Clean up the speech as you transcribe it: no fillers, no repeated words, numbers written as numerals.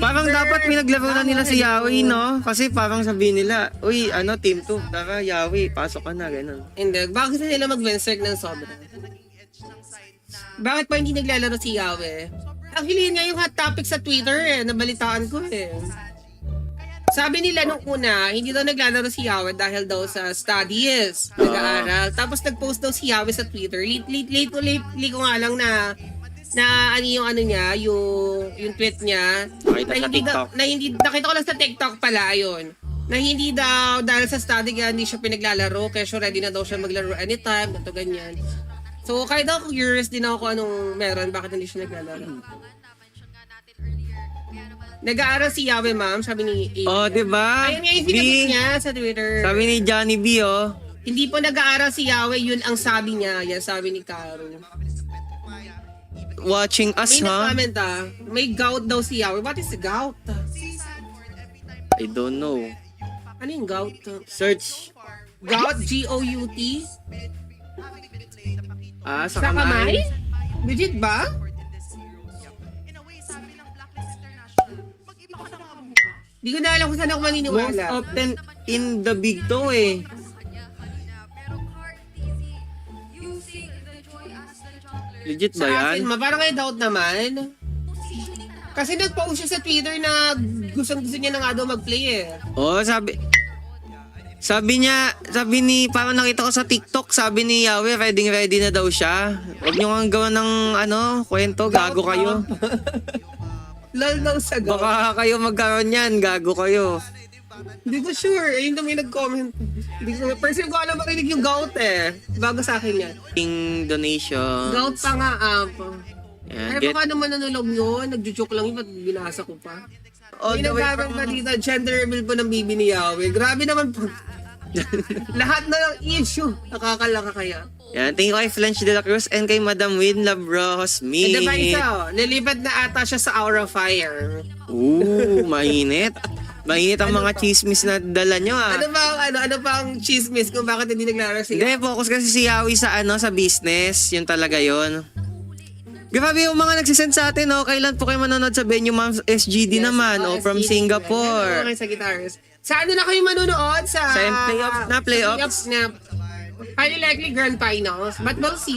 Parang dapat may naglaro na nila si Yawi, no? Kasi parang sabihin nila, uy, Team 2, tara, Yawi, pasok ka na, ganun. Hindi, bakit sila mag-venstreak ng sobra? Bakit pa hindi naglalaro si Yawe? Actually, yun nga yung hot topic sa Twitter nabalitaan ko Sabi nila nung una, hindi daw naglalaro si Yawe dahil daw sa studies, nag-aaral. Tapos nag-post daw si Yawe sa Twitter. Lately ko nga lang na ano yung ano niya, yung tweet niya. Nakita ko lang sa TikTok pala yun. Na hindi daw, dahil sa study kaya hindi siya pinaglalaro, kaya siya ready na daw siya maglaro anytime, ito ganyan. So, kahit ako curious din ako kung anong meron, bakit hindi siya naglalaro. Nag-aaral si Yawe, ma'am, sabi ni A. Oh, diba? Ayun nga yung sinagot niya sa Twitter. Sabi ni Johnny B, Hindi po nag-aaral si Yawe, yun ang sabi niya. Yan, sabi ni Caro. watching us, May ha? nag-comment may gout daw si Yawe. What is gout? I don't know. Ano yung gout? Search. Gout, G-O-U-T? Sa Sa kamay? kamay? Legit ba? Di ko na alam kung saan ako Most maniniwala. often in the big toe, Legit ba Sa yan? akin, parang may doubt naman. Kasi nag-post siya sa Twitter na gusto niya na nga daw mag-play Oo, sabi ni, parang nakita ko sa TikTok, sabi ni Yawe, ready na daw siya. Huwag niyo nga gawa ng, kwento, gago kayo. Lol daw sa gout. Baka kayo magkaroon yan, gago kayo. Hindi ko sure. Ayun daw may nag-comment. First time ko alam marinig yung gout Bago sa akin yan. King donation. Gout pa nga Yan, Ay, baka naman nanulog yun. Nagjo-joke lang yun. Ba't binasa ko pa? all May the way nagkarang from- ka dito. Gender reveal po ng bibi ni Yahweh. Grabe naman po. Lahat na ng issue. Nakakalaka kaya. Yan, thank you kay Flench de la Cruz and kay Madam Win Labros. And diba isa, nilipat na ata siya sa Aura Fire. Mainit. Mainit ang mga chismis na dala nyo, Ano pa ang chismis kung bakit hindi naglaro siya? Hindi, focus kasi si Yawi sa sa business. Yun talaga yun. Grabe yung mga nagsisend sa atin, kailan po kayo manonood sa Venue Moms SGD naman, from Singapore. Okay, sa guitars. Sa ano na kayo manonood? Sa Sa playoffs na. Highly likely Grand Finals. But we'll see.